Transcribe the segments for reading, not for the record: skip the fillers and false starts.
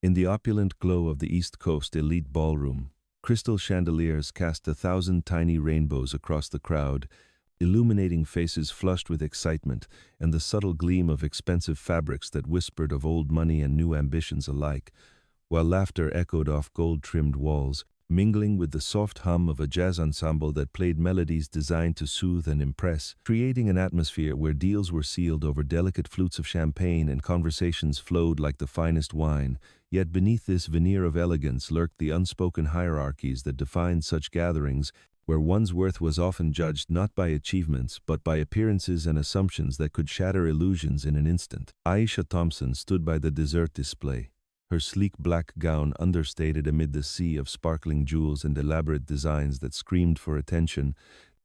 In the opulent glow of the East Coast elite ballroom, crystal chandeliers cast 1,000 tiny rainbows across the crowd, illuminating faces flushed with excitement and the subtle gleam of expensive fabrics that whispered of old money and new ambitions alike, while laughter echoed off gold-trimmed walls, mingling with the soft hum of a jazz ensemble that played melodies designed to soothe and impress, creating an atmosphere where deals were sealed over delicate flutes of champagne and conversations flowed like the finest wine. Yet beneath this veneer of elegance lurked the unspoken hierarchies that defined such gatherings, where one's worth was often judged not by achievements but by appearances and assumptions that could shatter illusions in an instant. Aisha Thompson stood by the dessert display, her sleek black gown understated amid the sea of sparkling jewels and elaborate designs that screamed for attention,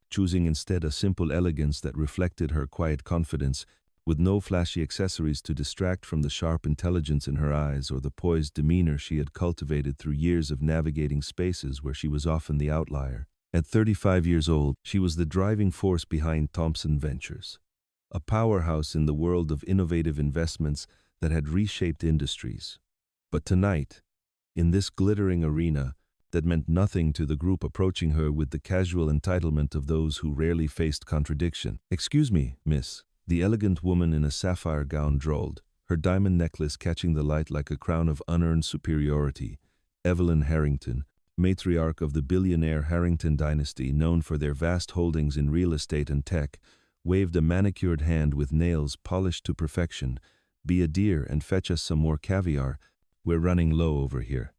choosing instead a simple elegance that reflected her quiet confidence, with no flashy accessories to distract from the sharp intelligence in her eyes or the poised demeanor she had cultivated through years of navigating spaces where she was often the outlier. At 35 years old, she was the driving force behind Thompson Ventures, a powerhouse in the world of innovative investments that had reshaped industries. But tonight, in this glittering arena that meant nothing to the group approaching her with the casual entitlement of those who rarely faced contradiction. "Excuse me, miss," the elegant woman in a sapphire gown drawled, her diamond necklace catching the light like a crown of unearned superiority. Evelyn Harrington, matriarch of the Billionaire Harrington dynasty, known for their vast holdings in real estate and tech, waved a manicured hand with nails polished to perfection. "Be a dear and fetch us some more caviar. We're running low over here."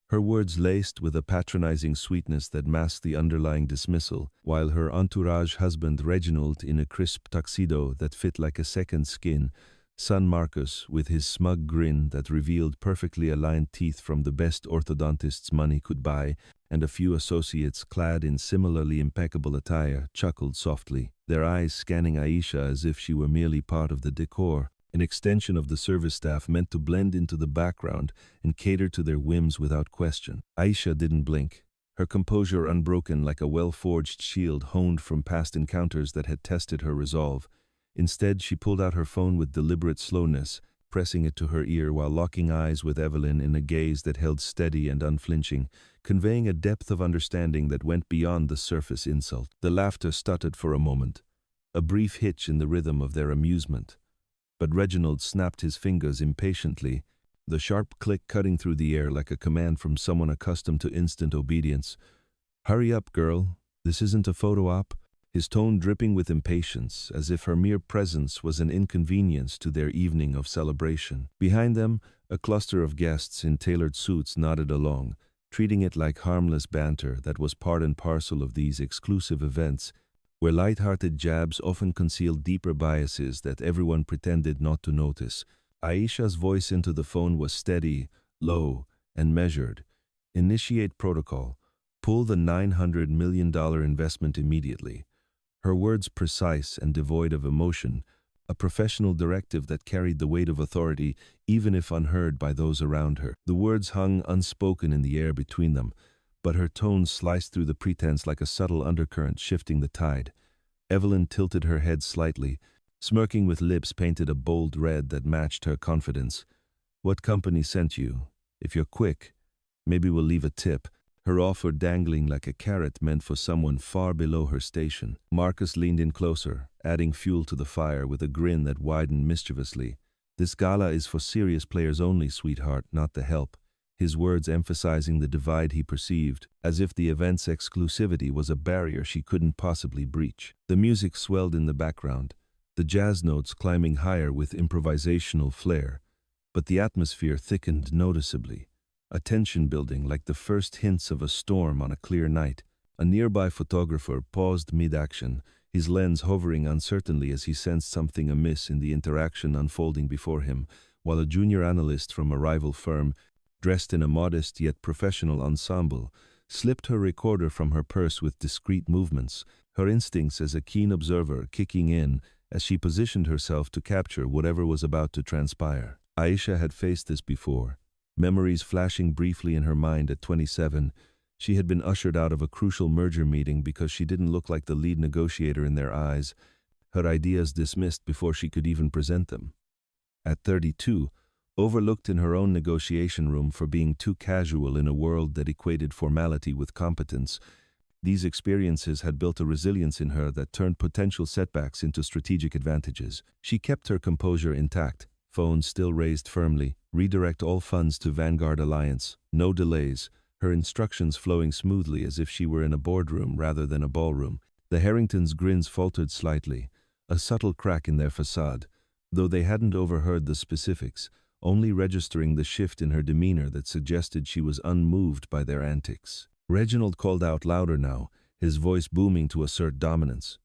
Her words laced with a patronizing sweetness that masked the underlying dismissal, while her entourage husband Reginald, in a crisp tuxedo that fit like a second skin, son Marcus, with his smug grin that revealed perfectly aligned teeth from the best orthodontist's money could buy, and a few associates clad in similarly impeccable attire, chuckled softly, their eyes scanning Aisha as if she were merely part of the decor, an extension of the service staff meant to blend into the background and cater to their whims without question. Aisha didn't blink, her composure unbroken like a well-forged shield honed from past encounters that had tested her resolve. Instead, she pulled out her phone with deliberate slowness, pressing it to her ear while locking eyes with Evelyn in a gaze that held steady and unflinching, conveying a depth of understanding that went beyond the surface insult. The laughter stuttered for a moment, a brief hitch in the rhythm of their amusement. But Reginald snapped his fingers impatiently, the sharp click cutting through the air like a command from someone accustomed to instant obedience. "Hurry up, girl. This isn't a photo op," his tone dripping with impatience, as if her mere presence was an inconvenience to their evening of celebration. Behind them, a cluster of guests in tailored suits nodded along, treating it like harmless banter that was part and parcel of these exclusive events, where light-hearted jabs often concealed deeper biases that everyone pretended not to notice. Aisha's voice into the phone was steady, low, and measured. "Initiate protocol. Pull the $900 million investment immediately." Her words precise and devoid of emotion, a professional directive that carried the weight of authority even if unheard by those around her. The words hung unspoken in the air between them, but her tone sliced through the pretense like a subtle undercurrent shifting the tide. Evelyn tilted her head slightly, smirking with lips painted a bold red that matched her confidence. "What company sent you? If you're quick, maybe we'll leave a tip," her offer dangling like a carrot meant for someone far below her station. Marcus leaned in closer, adding fuel to the fire with a grin that widened mischievously. "This gala is for serious players only, sweetheart, not the help," his words emphasizing the divide he perceived, as if the event's exclusivity was a barrier she couldn't possibly breach. The music swelled in the background, the jazz notes climbing higher with improvisational flair, but the atmosphere thickened noticeably, a tension building like the first hints of a storm on a clear night. A nearby photographer paused mid-action, his lens hovering uncertainly as he sensed something amiss in the interaction unfolding before him, while a junior analyst from a rival firm, dressed in a modest yet professional ensemble, slipped her recorder from her purse with discreet movements, her instincts as a keen observer kicking in as she positioned herself to capture whatever was about to transpire. Aisha had faced this before, memories flashing briefly in her mind at 27. She had been ushered out of a crucial merger meeting because she didn't look like the lead negotiator in their eyes, her ideas dismissed before she could even present them. At 32, overlooked in her own negotiation room for being too casual in a world that equated formality with competence. These experiences had built a resilience in her that turned potential setbacks into strategic advantages. She kept her composure intact, phone still raised firmly, redirect all funds to Vanguard Alliance, no delays, her instructions flowing smoothly as if she were in a boardroom rather than a ballroom. The Harringtons' grins faltered slightly, a subtle crack in their facade, though they hadn't overheard the specifics, only registering the shift in her demeanor that suggested she was unmoved by their antics. Reginald called out louder now, his voice booming to assert dominance.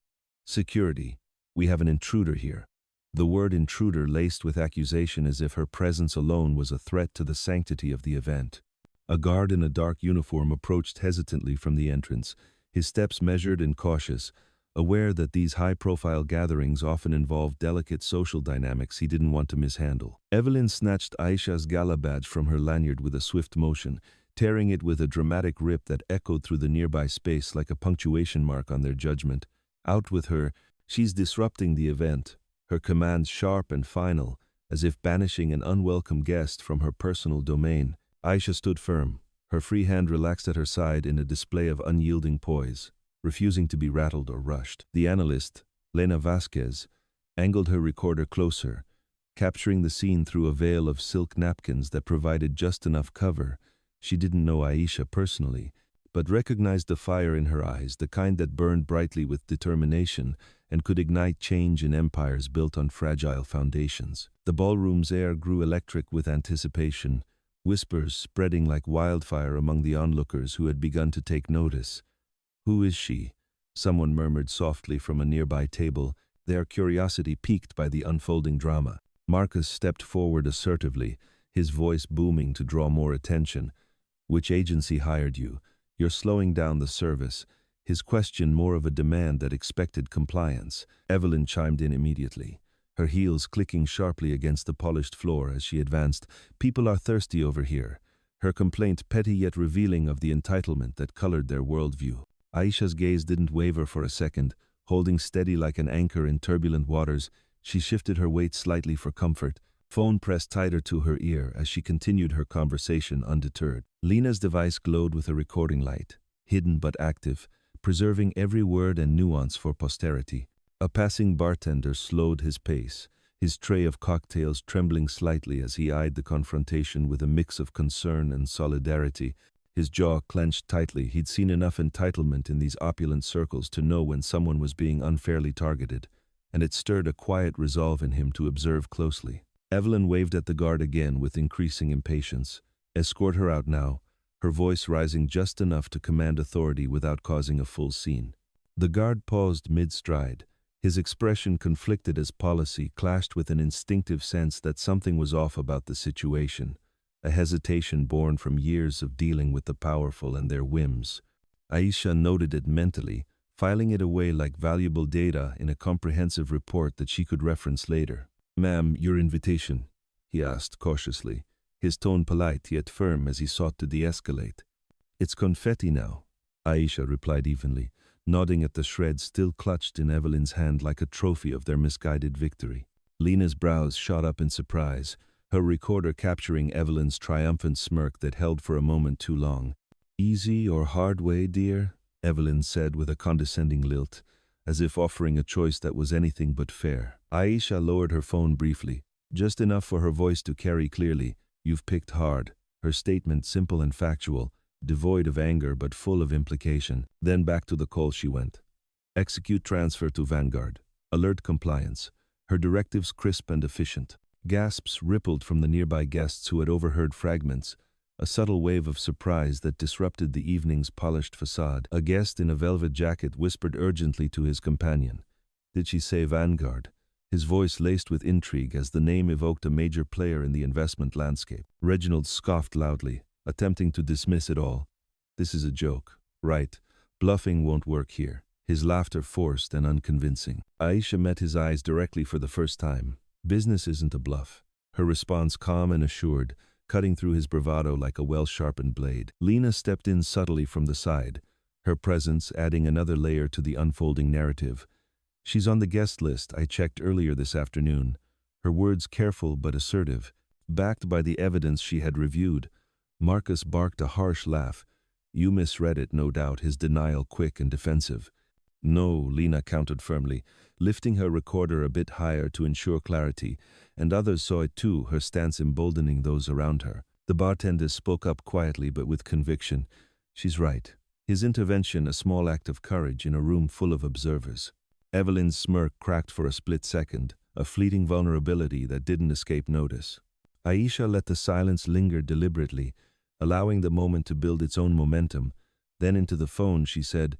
"Security, we have an intruder here." The word intruder laced with accusation as if her presence alone was a threat to the sanctity of the event. A guard in a dark uniform approached hesitantly from the entrance, his steps measured and cautious, aware that these high-profile gatherings often involved delicate social dynamics he didn't want to mishandle. Evelyn snatched Aisha's gala badge from her lanyard with a swift motion, tearing it with a dramatic rip that echoed through the nearby space like a punctuation mark on their judgment. "Out with her, she's disrupting the event," her commands sharp and final, as if banishing an unwelcome guest from her personal domain. Aisha stood firm, her free hand relaxed at her side in a display of unyielding poise, refusing to be rattled or rushed. The analyst, Lena Vasquez, angled her recorder closer, capturing the scene through a veil of silk napkins that provided just enough cover. She didn't know Aisha personally, but recognized the fire in her eyes, the kind that burned brightly with determination and could ignite change in empires built on fragile foundations. The ballroom's air grew electric with anticipation, whispers spreading like wildfire among the onlookers who had begun to take notice. "Who is she?" someone murmured softly from a nearby table, their curiosity piqued by the unfolding drama. Marcus stepped forward assertively, his voice booming to draw more attention. "Which agency hired you? You're slowing down the service." His question more of a demand that expected compliance. Evelyn chimed in immediately, her heels clicking sharply against the polished floor as she advanced. "People are thirsty over here," her complaint petty yet revealing of the entitlement that colored their worldview. Aisha's gaze didn't waver for a second. Holding steady like an anchor in turbulent waters, she shifted her weight slightly for comfort, phone pressed tighter to her ear as she continued her conversation undeterred. Lena's device glowed with a recording light, hidden but active, preserving every word and nuance for posterity. A passing bartender slowed his pace, his tray of cocktails trembling slightly as he eyed the confrontation with a mix of concern and solidarity. His jaw clenched tightly. He'd seen enough entitlement in these opulent circles to know when someone was being unfairly targeted, and it stirred a quiet resolve in him to observe closely. Evelyn waved at the guard again with increasing impatience. "Escort her out now," her voice rising just enough to command authority without causing a full scene. The guard paused mid-stride. His expression conflicted as policy clashed with an instinctive sense that something was off about the situation, a hesitation born from years of dealing with the powerful and their whims. Aisha noted it mentally, filing it away like valuable data in a comprehensive report that she could reference later. "Ma'am, your invitation?" he asked cautiously, his tone polite yet firm as he sought to de-escalate. "It's confetti now," Aisha replied evenly, nodding at the shreds still clutched in Evelyn's hand like a trophy of their misguided victory. Lena's brows shot up in surprise, her recorder capturing Evelyn's triumphant smirk that held for a moment too long. "Easy or hard way, dear?" Evelyn said with a condescending lilt, as if offering a choice that was anything but fair. Aisha lowered her phone briefly, just enough for her voice to carry clearly. "You've picked hard," her statement simple and factual, devoid of anger but full of implication. Then back to the call she went. "Execute transfer to Vanguard. Alert compliance." Her directives crisp and efficient. Gasps rippled from the nearby guests who had overheard fragments, a subtle wave of surprise that disrupted the evening's polished facade. A guest in a velvet jacket whispered urgently to his companion. Did she say Vanguard? His voice laced with intrigue as the name evoked a major player in the investment landscape. Reginald scoffed loudly, attempting to dismiss it all. "This is a joke, right? Bluffing won't work here." His laughter forced and unconvincing. Aisha met his eyes directly for the first time. "Business isn't a bluff." Her response calm and assured, cutting through his bravado like a well-sharpened blade. Lena stepped in subtly from the side, her presence adding another layer to the unfolding narrative. "She's on the guest list I checked earlier this afternoon." Her words careful but assertive, backed by the evidence she had reviewed. Marcus barked a harsh laugh. You misread it, no doubt, his denial quick and defensive. No, Lena countered firmly, lifting her recorder a bit higher to ensure clarity, and others saw it too, her stance emboldening those around her. The bartender spoke up quietly but with conviction. She's right. His intervention a small act of courage in a room full of observers. Evelyn's smirk cracked for a split second, a fleeting vulnerability that didn't escape notice. Aisha let the silence linger deliberately, allowing the moment to build its own momentum. Then into the phone she said,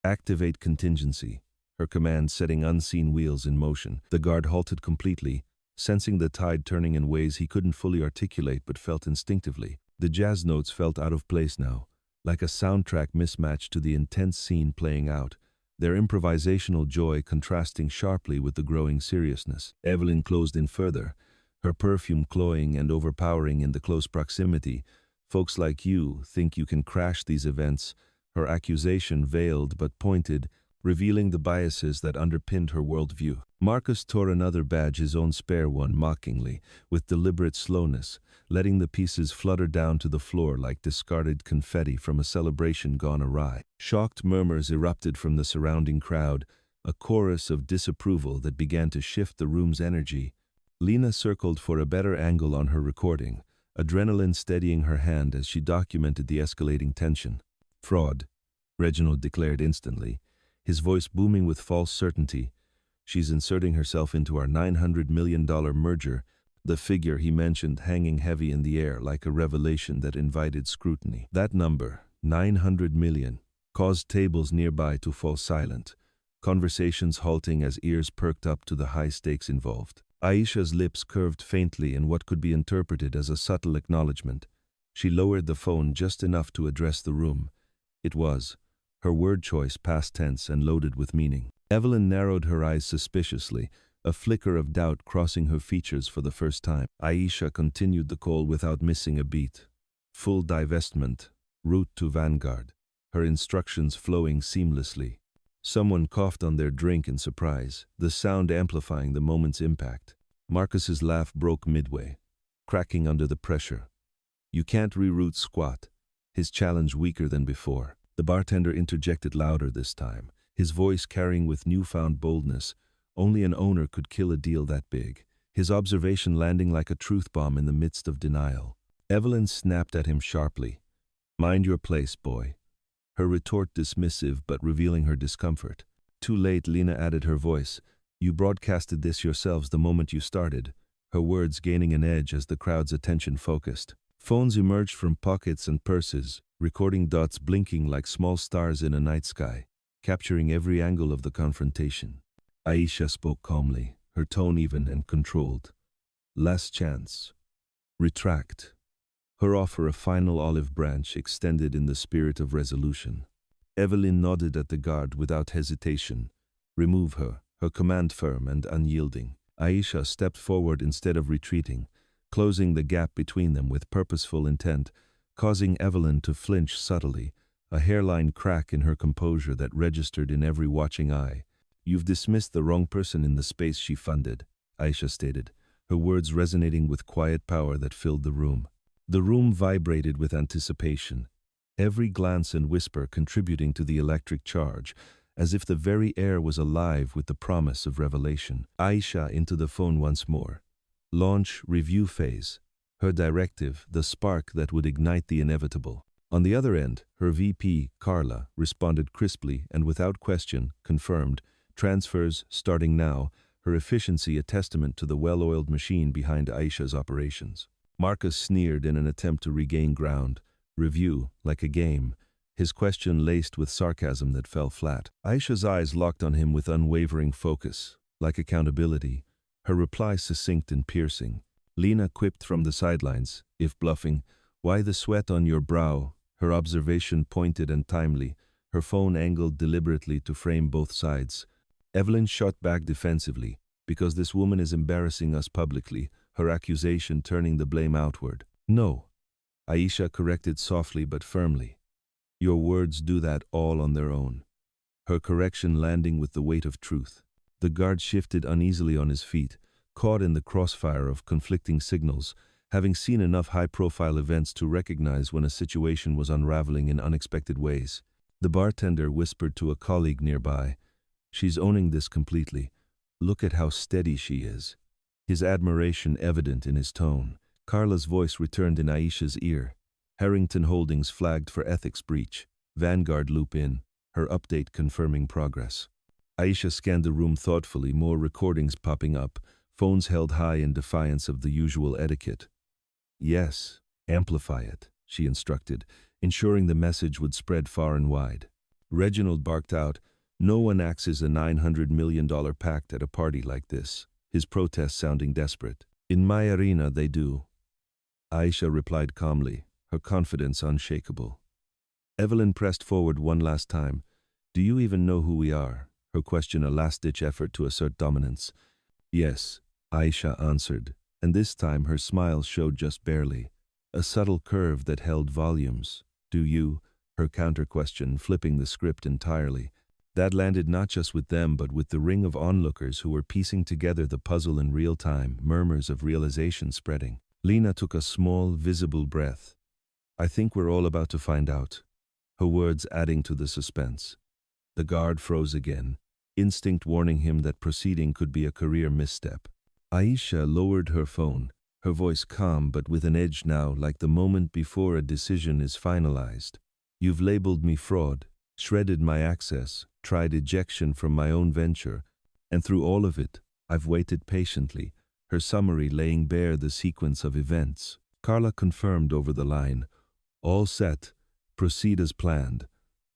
"Activate contingency," her command setting unseen wheels in motion. The guard halted completely, sensing the tide turning in ways he couldn't fully articulate but felt instinctively. The jazz notes felt out of place now, like a soundtrack mismatched to the intense scene playing out, their improvisational joy contrasting sharply with the growing seriousness. Evelyn closed in further, her perfume cloying and overpowering in the close proximity. "Folks like you think you can crash these events," her accusation veiled but pointed, revealing the biases that underpinned her worldview. Marcus tore another badge, his own spare one, mockingly, with deliberate slowness, letting the pieces flutter down to the floor like discarded confetti from a celebration gone awry. Shocked murmurs erupted from the surrounding crowd, a chorus of disapproval that began to shift the room's energy. Lena circled for a better angle on her recording, adrenaline steadying her hand as she documented the escalating tension. "Fraud," Reginald declared instantly, his voice booming with false certainty. "She's inserting herself into our $900 million merger," the figure he mentioned hanging heavy in the air like a revelation that invited scrutiny. That number, 900 million, caused tables nearby to fall silent, conversations halting as ears perked up to the high stakes involved. Aisha's lips curved faintly in what could be interpreted as a subtle acknowledgement. She lowered the phone just enough to address the room. It was, her word choice past tense and loaded with meaning. Evelyn narrowed her eyes suspiciously, a flicker of doubt crossing her features for the first time. Aisha continued the call without missing a beat. Full divestment, route to Vanguard, her instructions flowing seamlessly. Someone coughed on their drink in surprise, the sound amplifying the moment's impact. Marcus's laugh broke midway, cracking under the pressure. "You can't reroute squat," his challenge weaker than before. The bartender interjected louder this time, his voice carrying with newfound boldness. Only an owner could kill a deal that big, his observation landing like a truth bomb in the midst of denial. Evelyn snapped at him sharply. "Mind your place, boy." Her retort dismissive but revealing her discomfort. Too late, Lena added her voice. "You broadcasted this yourselves the moment you started," her words gaining an edge as the crowd's attention focused. Phones emerged from pockets and purses, recording dots blinking like small stars in a night sky, capturing every angle of the confrontation. Aisha spoke calmly, her tone even and controlled. "Last chance. Retract." Her offer a final olive branch extended in the spirit of resolution. Evelyn nodded at the guard without hesitation. "Remove her," her command firm and unyielding. Aisha stepped forward instead of retreating, closing the gap between them with purposeful intent, causing Evelyn to flinch subtly, a hairline crack in her composure that registered in every watching eye. "You've dismissed the wrong person in the space she funded," Aisha stated, her words resonating with quiet power that filled the room. The room vibrated with anticipation, every glance and whisper contributing to the electric charge, as if the very air was alive with the promise of revelation. Aisha into the phone once more. Launch review phase. Her directive, the spark that would ignite the inevitable. On the other end, her VP, Carla, responded crisply and without question, confirmed. Transfers starting now, her efficiency a testament to the well-oiled machine behind Aisha's operations. Marcus sneered in an attempt to regain ground. Review, like a game, his question laced with sarcasm that fell flat. Aisha's eyes locked on him with unwavering focus, like accountability, her reply succinct and piercing. Lena quipped from the sidelines, if bluffing, "Why the sweat on your brow?" Her observation pointed and timely, her phone angled deliberately to frame both sides. Evelyn shot back defensively, "Because this woman is embarrassing us publicly," her accusation turning the blame outward. "No," Aisha corrected softly but firmly. "Your words do that all on their own." Her correction landing with the weight of truth. The guard shifted uneasily on his feet, caught in the crossfire of conflicting signals, having seen enough high-profile events to recognize when a situation was unraveling in unexpected ways. The bartender whispered to a colleague nearby, "She's owning this completely. Look at how steady she is." His admiration evident in his tone. Carla's voice returned in Aisha's ear. Harrington Holdings flagged for ethics breach. Vanguard loop in, her update confirming progress. Aisha scanned the room thoughtfully, more recordings popping up, phones held high in defiance of the usual etiquette. "Yes, amplify it," she instructed, ensuring the message would spread far and wide. Reginald barked out, "No one axes a $900 million pact at a party like this," his protest sounding desperate. "In my arena, they do." Aisha replied calmly, her confidence unshakable. Evelyn pressed forward one last time. "Do you even know who we are?" Her question a last-ditch effort to assert dominance. "Yes," Aisha answered, and this time her smile showed just barely, a subtle curve that held volumes. "Do you?" Her counter-question, flipping the script entirely. That landed not just with them but with the ring of onlookers who were piecing together the puzzle in real time, murmurs of realization spreading. Lena took a small, visible breath. "I think we're all about to find out," her words adding to the suspense. The guard froze again, instinct warning him that proceeding could be a career misstep. Aisha lowered her phone, her voice calm but with an edge now, like the moment before a decision is finalized. "You've labeled me fraud, shredded my access, tried ejection from my own venture, and through all of it, I've waited patiently," her summary laying bare the sequence of events. Carla confirmed over the line, "All set, proceed as planned."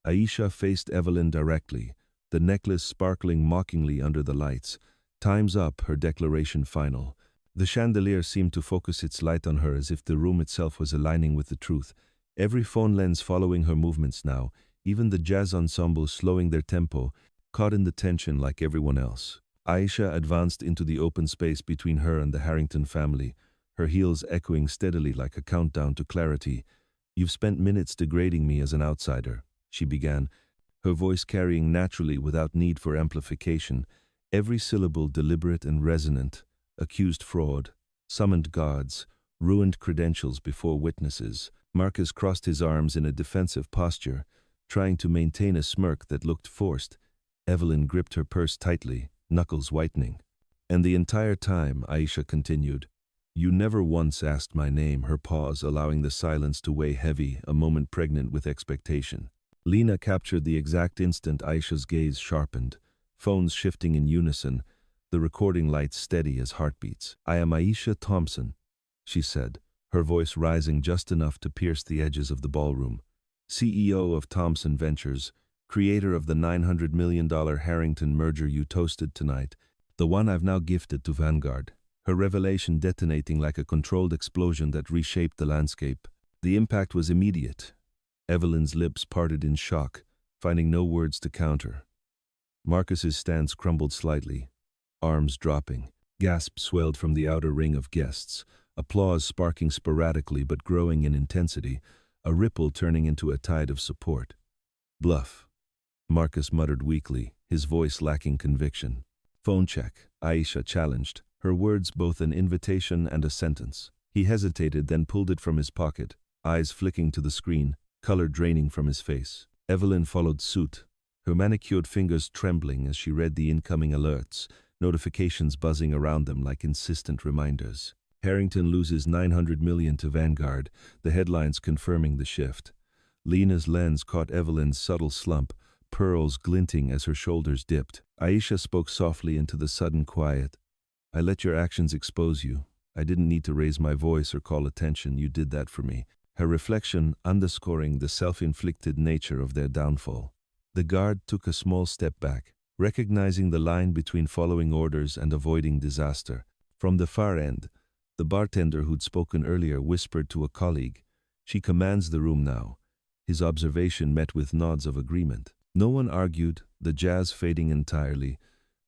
Aisha faced Evelyn directly, the necklace sparkling mockingly under the lights. "Time's up," her declaration final. The chandelier seemed to focus its light on her as if the room itself was aligning with the truth. Every phone lens following her movements now, even the jazz ensemble slowing their tempo, caught in the tension like everyone else. Aisha advanced into the open space between her and the Harrington family, her heels echoing steadily like a countdown to clarity. "You've spent minutes degrading me as an outsider," she began, her voice carrying naturally without need for amplification, every syllable deliberate and resonant. "Accused fraud, summoned guards, ruined credentials before witnesses." Marcus crossed his arms in a defensive posture, trying to maintain a smirk that looked forced. Evelyn gripped her purse tightly, knuckles whitening. "And the entire time," Aisha continued, "you never once asked my name," her pause allowing the silence to weigh heavy, a moment pregnant with expectation. Lena captured the exact instant Aisha's gaze sharpened, phones shifting in unison, the recording lights steady as heartbeats. "I am Aisha Thompson," she said, her voice rising just enough to pierce the edges of the ballroom. "CEO of Thompson Ventures, creator of the $900 million Harrington merger you toasted tonight, the one I've now gifted to Vanguard." Her revelation detonating like a controlled explosion that reshaped the landscape. The impact was immediate. Evelyn's lips parted in shock, finding no words to counter. Marcus's stance crumbled slightly, arms dropping. Gasps swelled from the outer ring of guests, applause sparking sporadically but growing in intensity, a ripple turning into a tide of support. "Bluff," Marcus muttered weakly, his voice lacking conviction. "Phone check," Aisha challenged, her words both an invitation and a sentence. He hesitated, then pulled it from his pocket, eyes flicking to the screen, color draining from his face. Evelyn followed suit, her manicured fingers trembling as she read the incoming alerts, notifications buzzing around them like insistent reminders. Harrington loses $900 million to Vanguard, the headlines confirming the shift. Lena's lens caught Evelyn's subtle slump, pearls glinting as her shoulders dipped. Aisha spoke softly into the sudden quiet. "I let your actions expose you. I didn't need to raise my voice or call attention. You did that for me." Her reflection underscoring the self-inflicted nature of their downfall. The guard took a small step back, recognizing the line between following orders and avoiding disaster. From the far end, the bartender who'd spoken earlier whispered to a colleague, "She commands the room now." His observation met with nods of agreement. No one argued, the jazz fading entirely,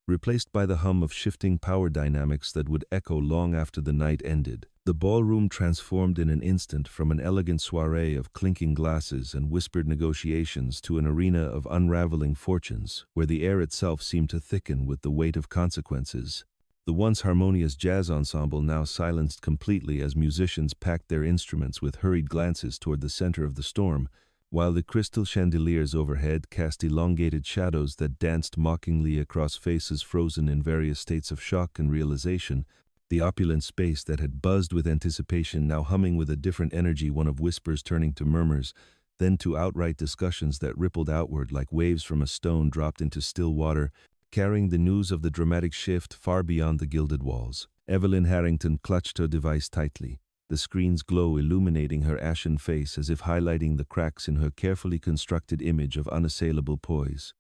replaced by the hum of shifting power dynamics that would echo long after the night ended. The ballroom transformed in an instant from an elegant soiree of clinking glasses and whispered negotiations to an arena of unraveling fortunes, where the air itself seemed to thicken with the weight of consequences. The once harmonious jazz ensemble now silenced completely as musicians packed their instruments with hurried glances toward the center of the storm, while the crystal chandeliers overhead cast elongated shadows that danced mockingly across faces frozen in various states of shock and realization. The opulent space that had buzzed with anticipation now humming with a different energy, one of whispers turning to murmurs, then to outright discussions that rippled outward like waves from a stone dropped into still water, carrying the news of the dramatic shift far beyond the gilded walls. Evelyn Harrington clutched her device tightly, the screen's glow illuminating her ashen face as if highlighting the cracks in her carefully constructed image of unassailable poise.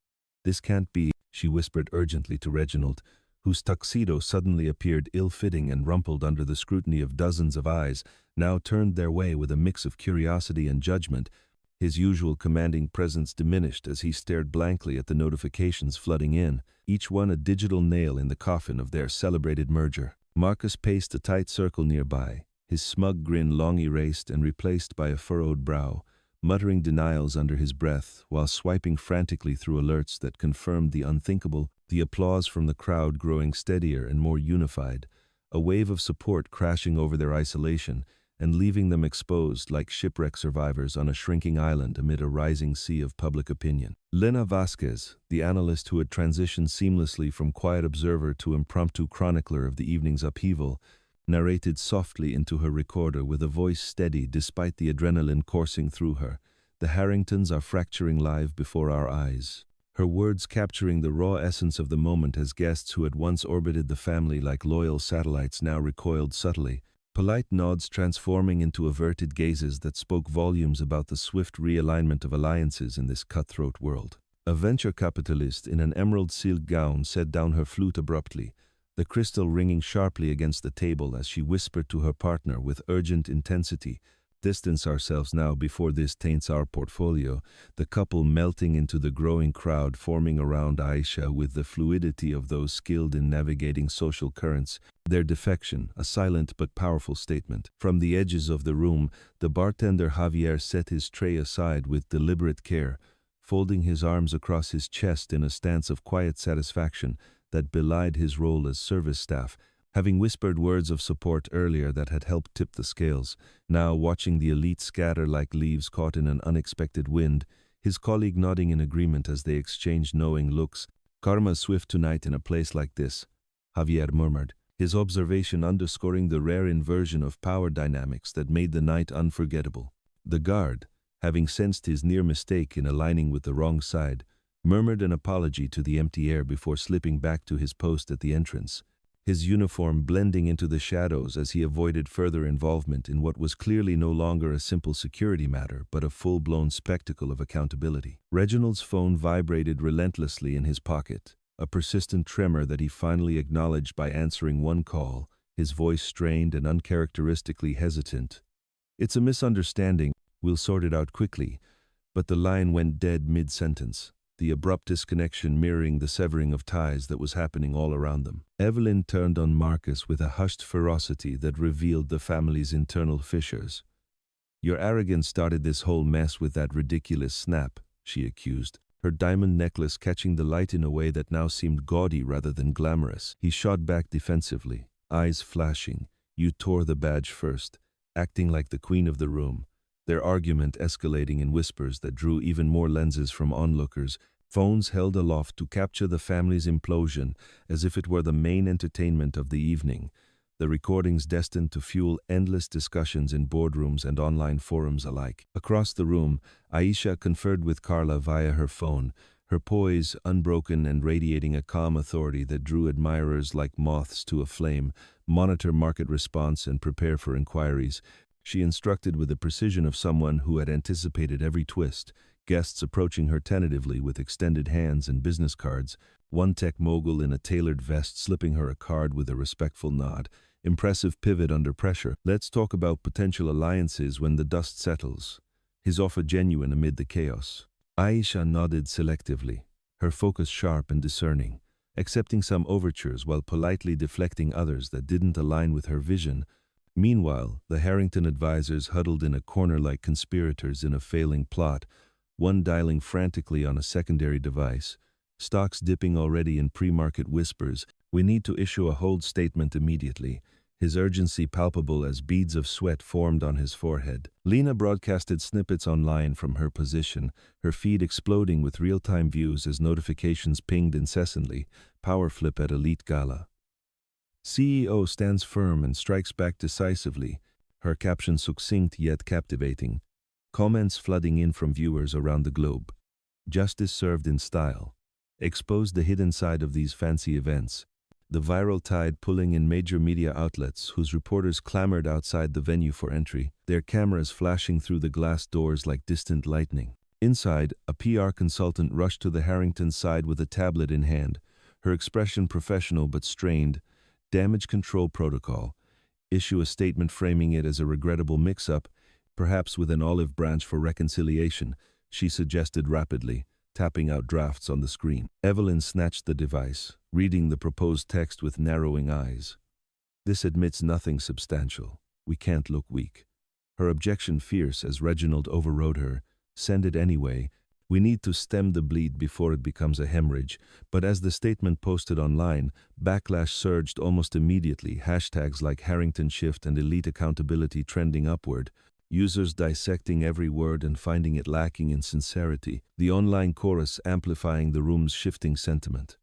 "This can't be," she whispered urgently to Reginald, whose tuxedo suddenly appeared ill-fitting and rumpled under the scrutiny of dozens of eyes, now turned their way with a mix of curiosity and judgment. His usual commanding presence diminished as he stared blankly at the notifications flooding in, each one a digital nail in the coffin of their celebrated merger. Marcus paced a tight circle nearby, his smug grin long erased and replaced by a furrowed brow, muttering denials under his breath while swiping frantically through alerts that confirmed the unthinkable, the applause from the crowd growing steadier and more unified, a wave of support crashing over their isolation and leaving them exposed like shipwreck survivors on a shrinking island amid a rising sea of public opinion. Lena Vasquez, the analyst who had transitioned seamlessly from quiet observer to impromptu chronicler of the evening's upheaval, narrated softly into her recorder with a voice steady despite the adrenaline coursing through her. "The Harringtons are fracturing live before our eyes." Her words capturing the raw essence of the moment as guests who had once orbited the family like loyal satellites now recoiled subtly, polite nods transforming into averted gazes that spoke volumes about the swift realignment of alliances in this cutthroat world. A venture capitalist in an emerald silk gown set down her flute abruptly, the crystal ringing sharply against the table as she whispered to her partner with urgent intensity, "Distance ourselves now before this taints our portfolio." The couple melting into the growing crowd forming around Aisha with the fluidity of those skilled in navigating social currents, their defection, a silent but powerful statement. From the edges of the room, the bartender Javier set his tray aside with deliberate care, folding his arms across his chest in a stance of quiet satisfaction that belied his role as service staff. Having whispered words of support earlier that had helped tip the scales, now watching the elite scatter like leaves caught in an unexpected wind, his colleague nodding in agreement as they exchanged knowing looks. "Karma's swift tonight in a place like this," Javier murmured, his observation underscoring the rare inversion of power dynamics that made the night unforgettable. The guard, having sensed his near mistake in aligning with the wrong side, murmured an apology to the empty air before slipping back to his post at the entrance, his uniform blending into the shadows as he avoided further involvement in what was clearly no longer a simple security matter but a full-blown spectacle of accountability. Reginald's phone vibrated relentlessly in his pocket, a persistent tremor that he finally acknowledged by answering one call, his voice strained and uncharacteristically hesitant. "It's a misunderstanding, we'll sort it out quickly," but the line went dead mid-sentence, the abrupt disconnection mirroring the severing of ties that was happening all around them. Evelyn turned on Marcus with a hushed ferocity that revealed the family's internal fissures. "Your arrogance started this whole mess with that ridiculous snap," she accused, her diamond necklace catching the light in a way that now seemed gaudy rather than glamorous. He shot back defensively, eyes flashing. "You tore the badge first," acting like the queen of the room, their argument escalating in whispers that drew even more lenses from onlookers, phones held aloft to capture the family's implosion as if it were the main entertainment of the evening, the recordings destined to fuel endless discussions in boardrooms and online forums alike. Across the room, Aisha conferred with Carla via her phone, her poise unbroken and radiating a calm authority that drew admirers like moths to a flame. "Monitor market response and prepare for inquiries," she instructed with the precision of someone who had anticipated every twist, guests approaching her tentatively with extended hands and business cards, one tech mogul in a tailored vest slipping her a card with a respectful nod. Impressive pivot under pressure. "Let's talk about potential alliances when the dust settles." His offer genuine amid the chaos. Aisha nodded selectively, her focus sharp and discerning, accepting some overtures while politely deflecting others that didn't align with her vision. Meanwhile, the Harrington advisors huddled in a corner like conspirators in a failing plot, one dialing frantically on a secondary device, stocks dipping already in pre-market whispers, We need to issue a hold statement immediately, his urgency palpable as beads of sweat formed on his forehead. Lena broadcasted snippets online from her position, her feed exploding with real-time views as notifications pinged incessantly. Power flip at elite gala. CEO stands firm and strikes back decisively, her caption succinct yet captivating. Comments flooding in from viewers around the globe. Justice served in style. Exposed the hidden side of these fancy events. The viral tide pulling in major media outlets whose reporters clamored outside the venue for entry, their cameras flashing through the glass doors like distant lightning. Inside, a PR consultant rushed to the Harrington side with a tablet in hand, her expression professional but strained. Damage control protocol. Issue a statement framing it as a regrettable mix-up, perhaps with an olive branch for reconciliation, she suggested rapidly, tapping out drafts on the screen. Evelyn snatched the device, reading the proposed text with narrowing eyes. This admits nothing substantial. We can't look weak. Her objection fierce as Reginald overrode her. Send it anyway. We need to stem the bleed before it becomes a hemorrhage. But as the statement posted online, backlash surged almost immediately, hashtags like Harrington Shift and Elite Accountability trending upward, users dissecting every word and finding it lacking in sincerity, the online chorus amplifying the room's shifting sentiment.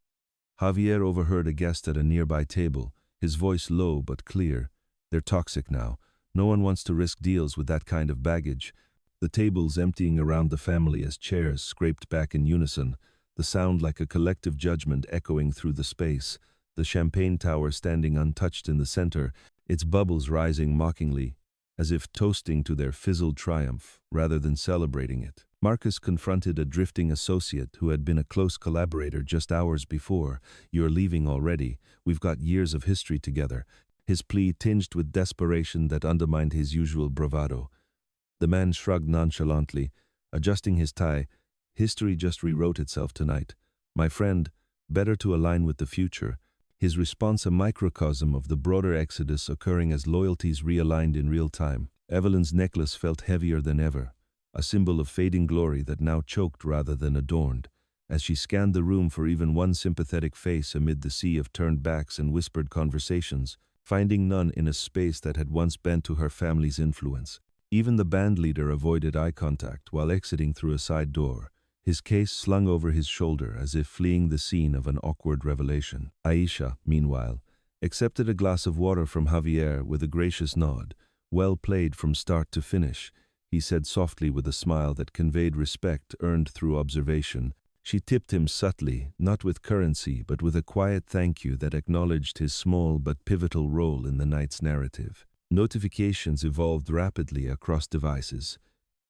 Javier overheard a guest at a nearby table, his voice low but clear. They're toxic now. No one wants to risk deals with that kind of baggage. The tables emptying around the family as chairs scraped back in unison, the sound like a collective judgment echoing through the space, the champagne tower standing untouched in the center, its bubbles rising mockingly, as if toasting to their fizzled triumph rather than celebrating it. Marcus confronted a drifting associate who had been a close collaborator just hours before. "You're leaving already. We've got years of history together." His plea tinged with desperation that undermined his usual bravado. The man shrugged nonchalantly, adjusting his tie. "History just rewrote itself tonight. My friend, better to align with the future." His response a microcosm of the broader exodus occurring as loyalties realigned in real time. Evelyn's necklace felt heavier than ever, a symbol of fading glory that now choked rather than adorned. As she scanned the room for even one sympathetic face amid the sea of turned backs and whispered conversations, finding none in a space that had once bent to her family's influence. Even the bandleader avoided eye contact while exiting through a side door, his case slung over his shoulder as if fleeing the scene of an awkward revelation. Aisha, meanwhile, accepted a glass of water from Javier with a gracious nod. "Well played from start to finish," he said softly with a smile that conveyed respect earned through observation. She tipped him subtly, not with currency, but with a quiet thank you that acknowledged his small but pivotal role in the night's narrative. Notifications evolved rapidly across devices.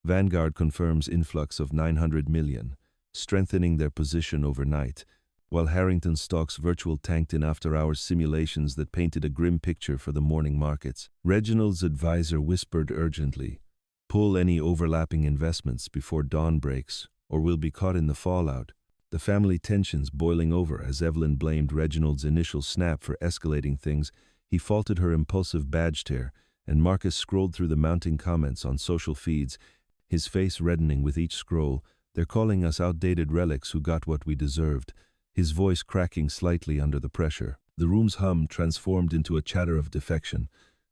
Vanguard confirms influx of 900 million, strengthening their position overnight, while Harrington stocks virtual tanked in after-hours simulations that painted a grim picture for the morning markets. Reginald's advisor whispered urgently, "Pull any overlapping investments before dawn breaks, or we'll be caught in the fallout." The family tensions boiling over as Evelyn blamed Reginald's initial snap for escalating things. He faulted her impulsive badge tear, and Marcus scrolled through the mounting comments on social feeds, his face reddening with each scroll. "They're calling us outdated relics who got what we deserved," his voice cracking slightly under the pressure. The room's hum transformed into a chatter of defection,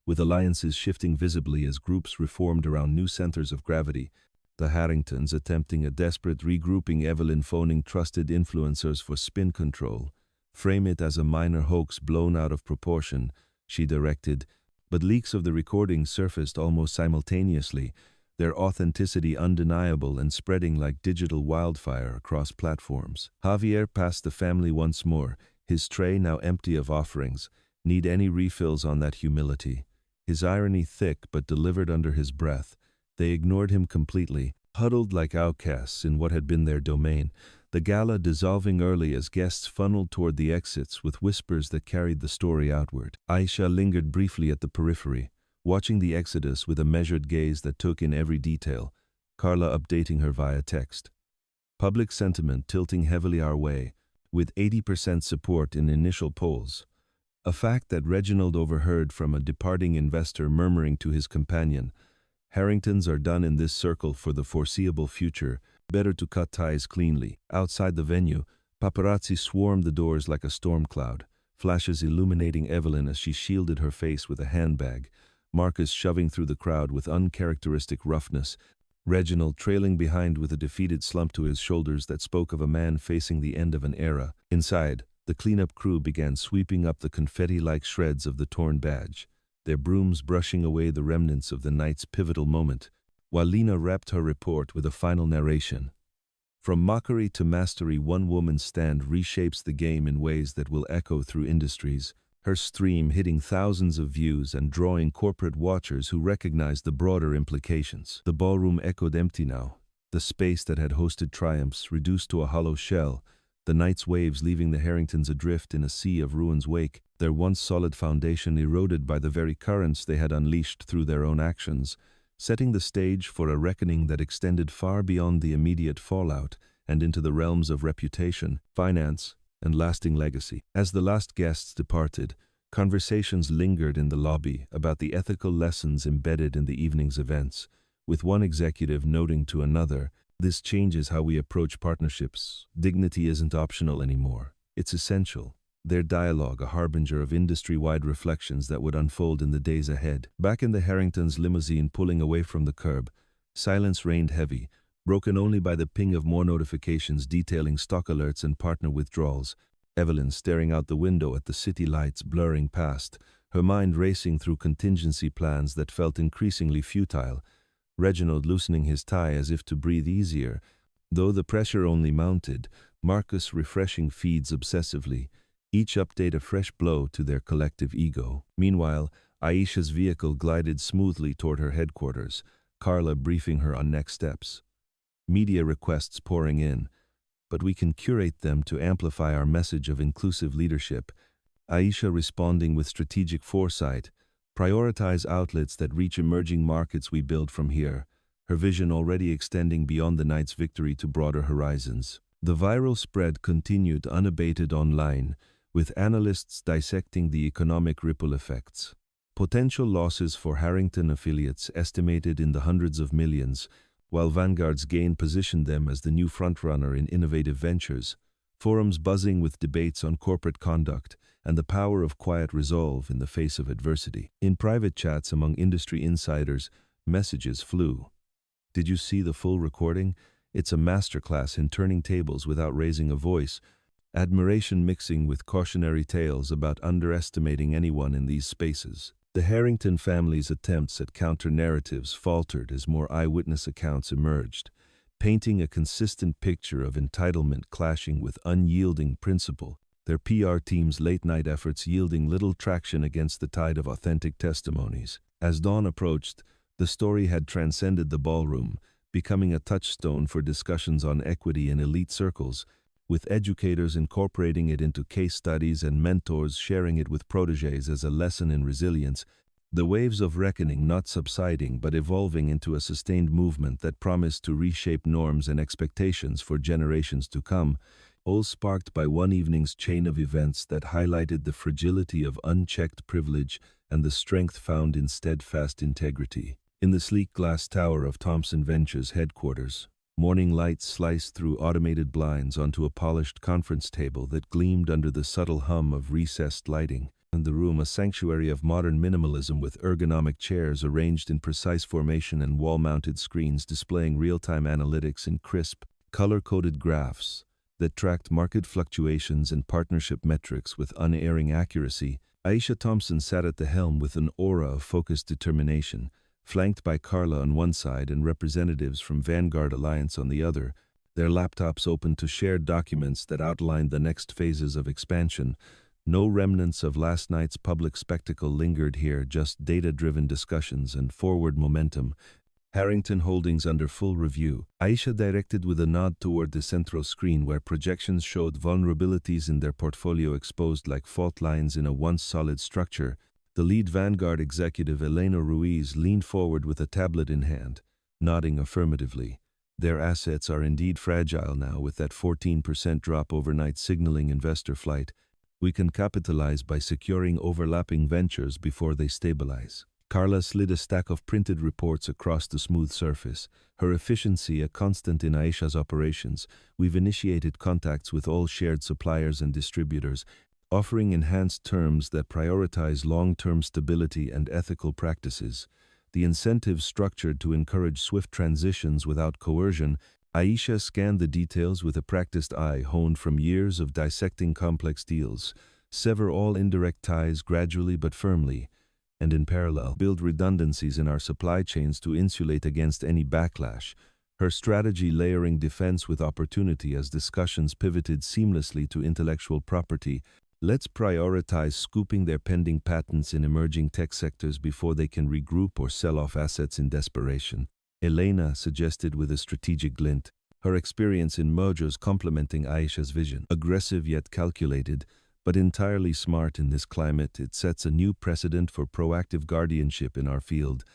with alliances shifting visibly as groups reformed around new centers of gravity. The Harringtons attempting a desperate regrouping, Evelyn phoning trusted influencers for spin control. "Frame it as a minor hoax blown out of proportion," she directed, but leaks of the recording surfaced almost simultaneously, their authenticity undeniable and spreading like digital wildfire across platforms. Javier passed the family once more, his tray now empty of offerings. "Need any refills on that humility?" His irony thick but delivered under his breath. They ignored him completely, huddled like outcasts in what had been their domain, the gala dissolving early as guests funneled toward the exits with whispers that carried the story outward. Aisha lingered briefly at the periphery, watching the exodus with a measured gaze that took in every detail, Carla updating her via text. Public sentiment tilting heavily our way, with 80% support in initial polls. A fact that Reginald overheard from a departing investor murmuring to his companion, "Harringtons are done in this circle for the foreseeable future. Better to cut ties cleanly." Outside the venue, paparazzi swarmed the doors like a storm cloud, flashes illuminating Evelyn as she shielded her face with a handbag, Marcus shoving through the crowd with uncharacteristic roughness, Reginald trailing behind with a defeated slump to his shoulders that spoke of a man facing the end of an era. Inside, the cleanup crew began sweeping up the confetti-like shreds of the torn badge, their brooms brushing away the remnants of the night's pivotal moment, while Lena wrapped her report with a final narration. From mockery to mastery, one woman's stand reshapes the game in ways that will echo through industries, her stream hitting thousands of views and drawing corporate watchers who recognize the broader implications. The ballroom echoed empty now, the space that had hosted triumphs reduced to a hollow shell, the night's waves leaving the Harringtons adrift in a sea of ruins' wake, their once solid foundation eroded by the very currents they had unleashed through their own actions, setting the stage for a reckoning that extended far beyond the immediate fallout and into the realms of reputation, finance, and lasting legacy. As the last guests departed, conversations lingered in the lobby about the ethical lessons embedded in the evening's events, with one executive noting to another, "This changes how we approach partnerships. Dignity isn't optional anymore. It's essential." Their dialogue a harbinger of industry-wide reflections that would unfold in the days ahead. Back in the Harringtons' limousine pulling away from the curb, silence reigned heavy, broken only by the ping of more notifications detailing stock alerts and partner withdrawals. Evelyn staring out the window at the city lights blurring past, her mind racing through contingency plans that felt increasingly futile. Reginald loosening his tie as if to breathe easier. Though the pressure only mounted, Marcus refreshing feeds obsessively, each update a fresh blow to their collective ego. Meanwhile, Aisha's vehicle glided smoothly toward her headquarters, Carla briefing her on next steps. Media requests pouring in, but we can curate them to amplify our message of inclusive leadership. Aisha responding with strategic foresight, prioritize outlets that reach emerging markets we build from here, her vision already extending beyond the night's victory to broader horizons. The viral spread continued unabated online, with analysts dissecting the economic ripple effects. Potential losses for Harrington affiliates estimated in the hundreds of millions, while Vanguard's gain positioned them as the new frontrunner in innovative ventures, forums buzzing with debates on corporate conduct and the power of quiet resolve in the face of adversity. In private chats among industry insiders, messages flew. "Did you see the full recording? It's a masterclass in turning tables without raising a voice," admiration mixing with cautionary tales about underestimating anyone in these spaces. The Harrington family's attempts at counter-narratives faltered as more eyewitness accounts emerged, painting a consistent picture of entitlement clashing with unyielding principle, their PR team's late-night efforts yielding little traction against the tide of authentic testimonies. As dawn approached, the story had transcended the ballroom, becoming a touchstone for discussions on equity in elite circles, with educators incorporating it into case studies and mentors sharing it with protégés as a lesson in resilience, the waves of reckoning not subsiding but evolving into a sustained movement that promised to reshape norms and expectations for generations to come, all sparked by one evening's chain of events that highlighted the fragility of unchecked privilege and the strength found in steadfast integrity. In the sleek glass tower of Thompson Ventures headquarters, morning lights sliced through automated blinds onto a polished conference table that gleamed under the subtle hum of recessed lighting, and the room a sanctuary of modern minimalism with ergonomic chairs arranged in precise formation and wall-mounted screens displaying real-time analytics in crisp, color-coded graphs that tracked market fluctuations and partnership metrics with unerring accuracy. Aisha Thompson sat at the helm with an aura of focused determination, flanked by Carla on one side and representatives from Vanguard Alliance on the other, their laptops open to shared documents that outlined the next phases of expansion. No remnants of last night's public spectacle lingered here, just data-driven discussions and forward momentum. Harrington Holdings under full review. Aisha directed with a nod toward the central screen where projections showed vulnerabilities in their portfolio exposed like fault lines in a once solid structure. The lead Vanguard executive, Elena Ruiz, leaned forward with a tablet in hand, nodding affirmatively. Their assets are indeed fragile now, with that 14% drop overnight signaling investor flight. We can capitalize by securing overlapping ventures before they stabilize. Carla slid a stack of printed reports across the smooth surface, her efficiency a constant in Aisha's operations. We've initiated contacts with all shared suppliers and distributors, offering enhanced terms that prioritize long-term stability and ethical practices. The incentives structured to encourage swift transitions without coercion. Aisha scanned the details with a practiced eye honed from years of dissecting complex deals. Sever all indirect ties gradually but firmly, and in parallel, build redundancies in our supply chains to insulate against any backlash. Her strategy layering defense with opportunity as discussions pivoted seamlessly to intellectual property. Let's prioritize scooping their pending patents in emerging tech sectors before they can regroup or sell off assets in desperation. Elena suggested with a strategic glint, her experience in mergers complementing Aisha's vision. Aggressive yet calculated, but entirely smart in this climate, it sets a new precedent for proactive guardianship in our field.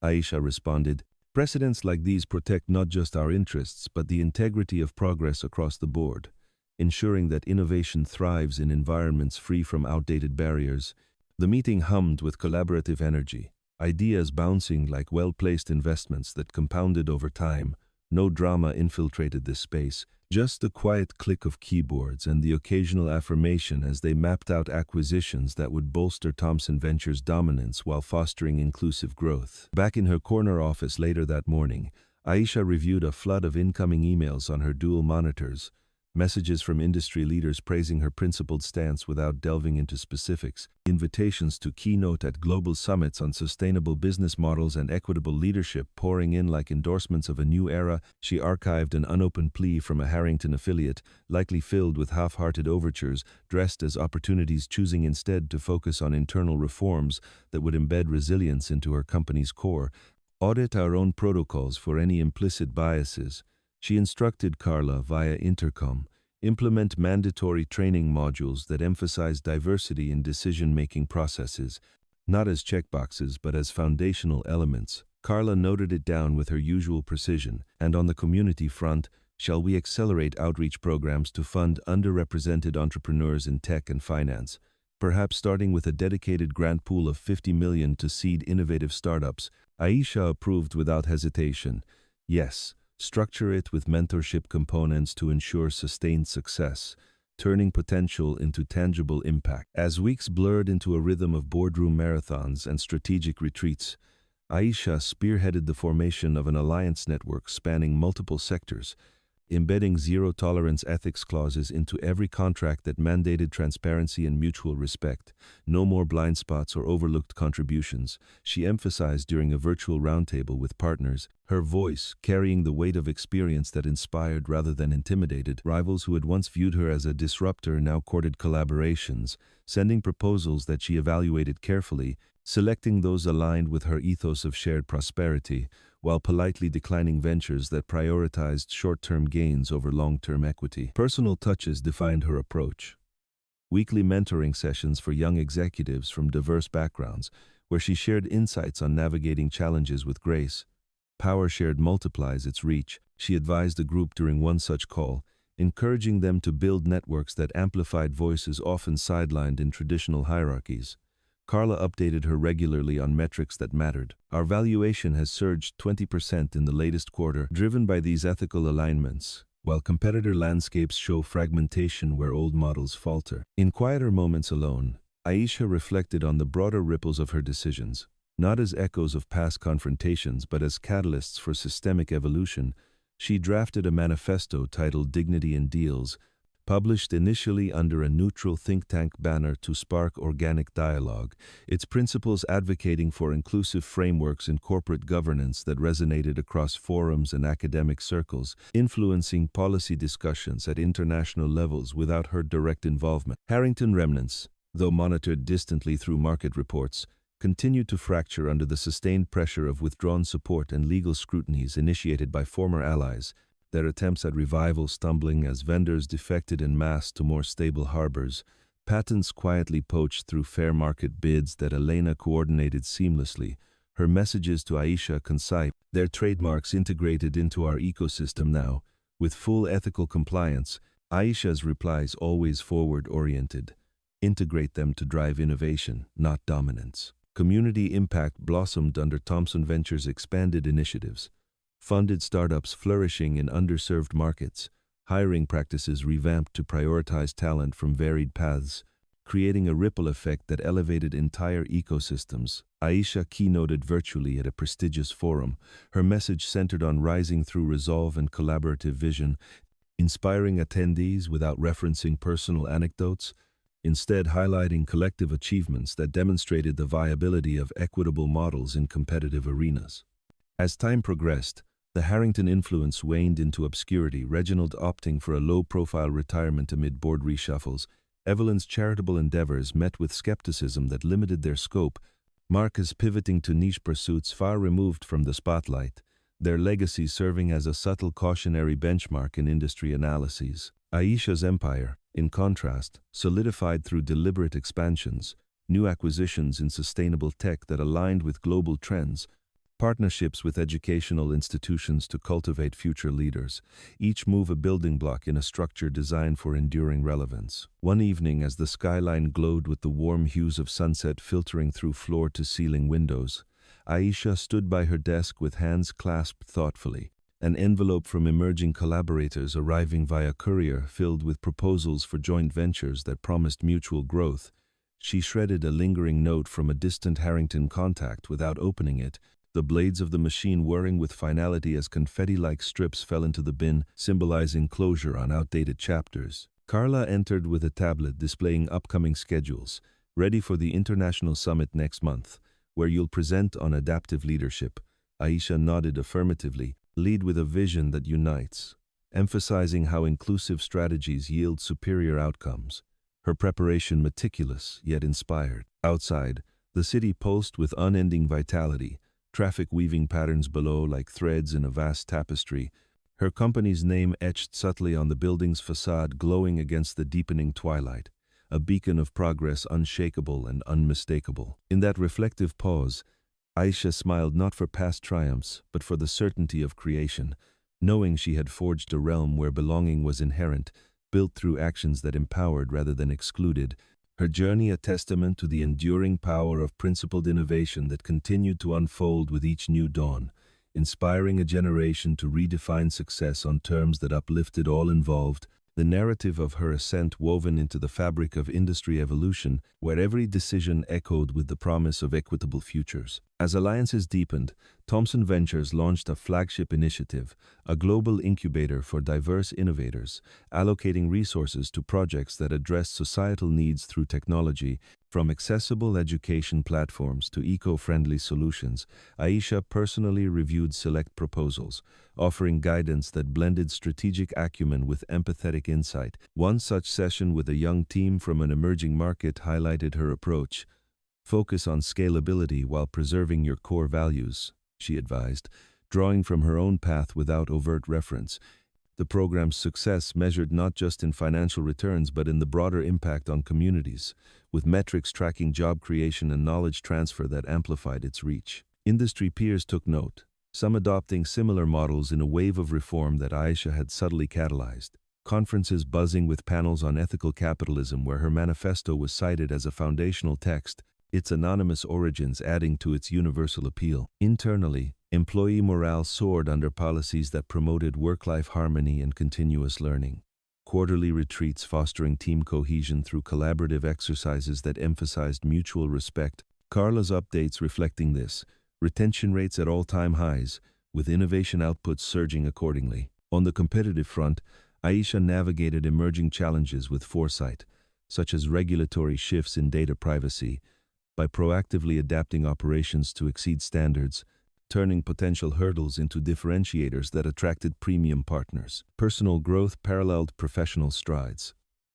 Aisha responded, precedents like these protect not just our interests, but the integrity of progress across the board, ensuring that innovation thrives in environments free from outdated barriers. The meeting hummed with collaborative energy, ideas bouncing like well-placed investments that compounded over time. No drama infiltrated this space, just the quiet click of keyboards and the occasional affirmation as they mapped out acquisitions that would bolster Thomson Ventures' dominance while fostering inclusive growth. Back in her corner office later that morning, Aisha reviewed a flood of incoming emails on her dual monitors, messages from industry leaders praising her principled stance without delving into specifics, invitations to keynote at global summits on sustainable business models and equitable leadership pouring in like endorsements of a new era. She archived an unopened plea from a Harrington affiliate, likely filled with half-hearted overtures, dressed as opportunities, choosing instead to focus on internal reforms that would embed resilience into her company's core. Audit our own protocols for any implicit biases, she instructed Carla via intercom. Implement mandatory training modules that emphasize diversity in decision-making processes, not as checkboxes but as foundational elements. Carla noted it down with her usual precision. And on the community front, shall we accelerate outreach programs to fund underrepresented entrepreneurs in tech and finance, perhaps starting with a dedicated grant pool of $50 million to seed innovative startups? Aisha approved without hesitation. Yes. Structure it with mentorship components to ensure sustained success, turning potential into tangible impact. As weeks blurred into a rhythm of boardroom marathons and strategic retreats, Aisha spearheaded the formation of an alliance network spanning multiple sectors, embedding zero-tolerance ethics clauses into every contract that mandated transparency and mutual respect. No more blind spots or overlooked contributions, she emphasized during a virtual roundtable with partners, her voice carrying the weight of experience that inspired rather than intimidated. Rivals who had once viewed her as a disruptor now courted collaborations, sending proposals that she evaluated carefully, selecting those aligned with her ethos of shared prosperity, while politely declining ventures that prioritized short-term gains over long-term equity. Personal touches defined her approach. Weekly mentoring sessions for young executives from diverse backgrounds, where she shared insights on navigating challenges with grace. Power shared multiplies its reach. She advised a group during one such call, encouraging them to build networks that amplified voices often sidelined in traditional hierarchies. Carla updated her regularly on metrics that mattered. Our valuation has surged 20% in the latest quarter, driven by these ethical alignments, while competitor landscapes show fragmentation where old models falter. In quieter moments alone, Aisha reflected on the broader ripples of her decisions, not as echoes of past confrontations but as catalysts for systemic evolution. She drafted a manifesto titled Dignity in Deals, published initially under a neutral think tank banner to spark organic dialogue, its principles advocating for inclusive frameworks in corporate governance that resonated across forums and academic circles, influencing policy discussions at international levels without her direct involvement. Harrington remnants, though monitored distantly through market reports, continued to fracture under the sustained pressure of withdrawn support and legal scrutinies initiated by former allies, their attempts at revival stumbling as vendors defected en masse to more stable harbors, patents quietly poached through fair market bids that Elena coordinated seamlessly, her messages to Aisha concise, their trademarks integrated into our ecosystem now, with full ethical compliance. Aisha's replies always forward-oriented. Integrate them to drive innovation, not dominance. Community impact blossomed under Thomson Ventures' expanded initiatives. Funded startups flourishing in underserved markets, hiring practices revamped to prioritize talent from varied paths, creating a ripple effect that elevated entire ecosystems. Aisha keynoted virtually at a prestigious forum, her message centered on rising through resolve and collaborative vision, inspiring attendees without referencing personal anecdotes, instead highlighting collective achievements that demonstrated the viability of equitable models in competitive arenas. As time progressed, the Harrington influence waned into obscurity, Reginald opting for a low-profile retirement amid board reshuffles. Evelyn's charitable endeavors met with skepticism that limited their scope, Marcus pivoting to niche pursuits far removed from the spotlight, their legacy serving as a subtle cautionary benchmark in industry analyses. Aisha's empire, in contrast, solidified through deliberate expansions, new acquisitions in sustainable tech that aligned with global trends, partnerships with educational institutions to cultivate future leaders, each move a building block in a structure designed for enduring relevance. One evening, as the skyline glowed with the warm hues of sunset filtering through floor-to-ceiling windows, Aisha stood by her desk with hands clasped thoughtfully, an envelope from emerging collaborators arriving via courier filled with proposals for joint ventures that promised mutual growth. She shredded a lingering note from a distant Harrington contact without opening it, the blades of the machine whirring with finality as confetti-like strips fell into the bin, symbolizing closure on outdated chapters. Carla entered with a tablet displaying upcoming schedules, ready for the International Summit next month, where you'll present on adaptive leadership. Aisha nodded affirmatively. Lead with a vision that unites, emphasizing how inclusive strategies yield superior outcomes. Her preparation meticulous, yet inspired. Outside, the city pulsed with unending vitality, traffic weaving patterns below like threads in a vast tapestry, her company's name etched subtly on the building's facade glowing against the deepening twilight, a beacon of progress unshakable and unmistakable. In that reflective pause, Aisha smiled not for past triumphs, but for the certainty of creation, knowing she had forged a realm where belonging was inherent, built through actions that empowered rather than excluded, her journey a testament to the enduring power of principled innovation that continued to unfold with each new dawn, inspiring a generation to redefine success on terms that uplifted all involved, the narrative of her ascent woven into the fabric of industry evolution, where every decision echoed with the promise of equitable futures. As alliances deepened, Thomson Ventures launched a flagship initiative, a global incubator for diverse innovators, allocating resources to projects that addressed societal needs through technology. From accessible education platforms to eco-friendly solutions, Aisha personally reviewed select proposals, offering guidance that blended strategic acumen with empathetic insight. One such session with a young team from an emerging market highlighted her approach. Focus on scalability while preserving your core values, she advised, drawing from her own path without overt reference. The program's success measured not just in financial returns but in the broader impact on communities, with metrics tracking job creation and knowledge transfer that amplified its reach. Industry peers took note, some adopting similar models in a wave of reform that Aisha had subtly catalyzed. Conferences buzzing with panels on ethical capitalism where her manifesto was cited as a foundational text, its anonymous origins adding to its universal appeal. Internally, employee morale soared under policies that promoted work-life harmony and continuous learning. Quarterly retreats fostering team cohesion through collaborative exercises that emphasized mutual respect. Carla's updates reflecting this, retention rates at all-time highs, with innovation outputs surging accordingly. On the competitive front, Aisha navigated emerging challenges with foresight, such as regulatory shifts in data privacy, by proactively adapting operations to exceed standards, turning potential hurdles into differentiators that attracted premium partners. Personal growth paralleled professional strides.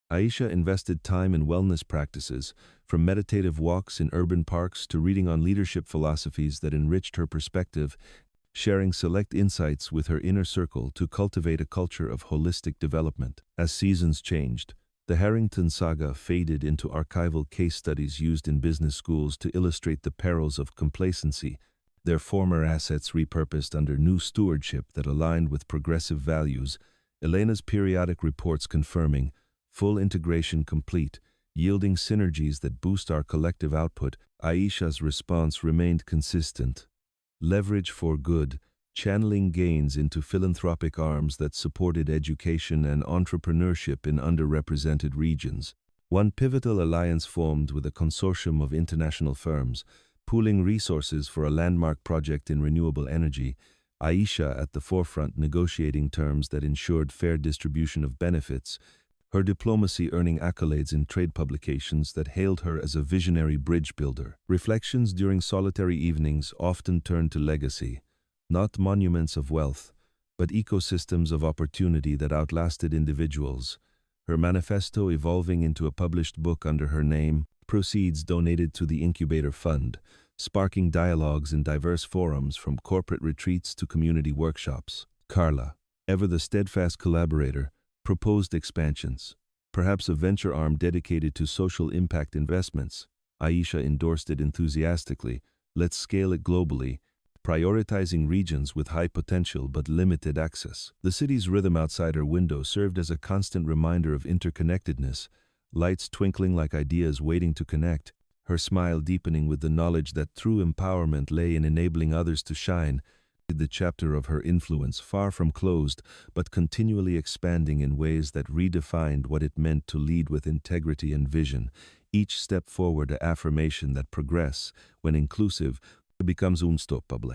Aisha invested time in wellness practices, from meditative walks in urban parks to reading on leadership philosophies that enriched her perspective, sharing select insights with her inner circle to cultivate a culture of holistic development. As seasons changed, the Harrington saga faded into archival case studies used in business schools to illustrate the perils of complacency, their former assets repurposed under new stewardship that aligned with progressive values, Elena's periodic reports confirming full integration complete, yielding synergies that boost our collective output. Aisha's response remained consistent. Leverage for good, channeling gains into philanthropic arms that supported education and entrepreneurship in underrepresented regions. One pivotal alliance formed with a consortium of international firms, pooling resources for a landmark project in renewable energy, Aisha at the forefront negotiating terms that ensured fair distribution of benefits, her diplomacy earning accolades in trade publications that hailed her as a visionary bridge builder. Reflections during solitary evenings often turned to legacy, not monuments of wealth, but ecosystems of opportunity that outlasted individuals. Her manifesto evolving into a published book under her name, proceeds donated to the Incubator Fund, sparking dialogues in diverse forums from corporate retreats to community workshops. Carla, ever the steadfast collaborator, proposed expansions, perhaps a venture arm dedicated to social impact investments. Aisha endorsed it enthusiastically. Let's scale it globally, prioritizing regions with high potential but limited access. The city's rhythm outside her window served as a constant reminder of interconnectedness, lights twinkling like ideas waiting to connect, her smile deepening with the knowledge that true empowerment lay in enabling others to shine. The chapter of her influence far from closed, but continually expanding in ways that redefined what it meant to lead with integrity and vision, each step forward an affirmation that progress, when inclusive, becomes unstoppable.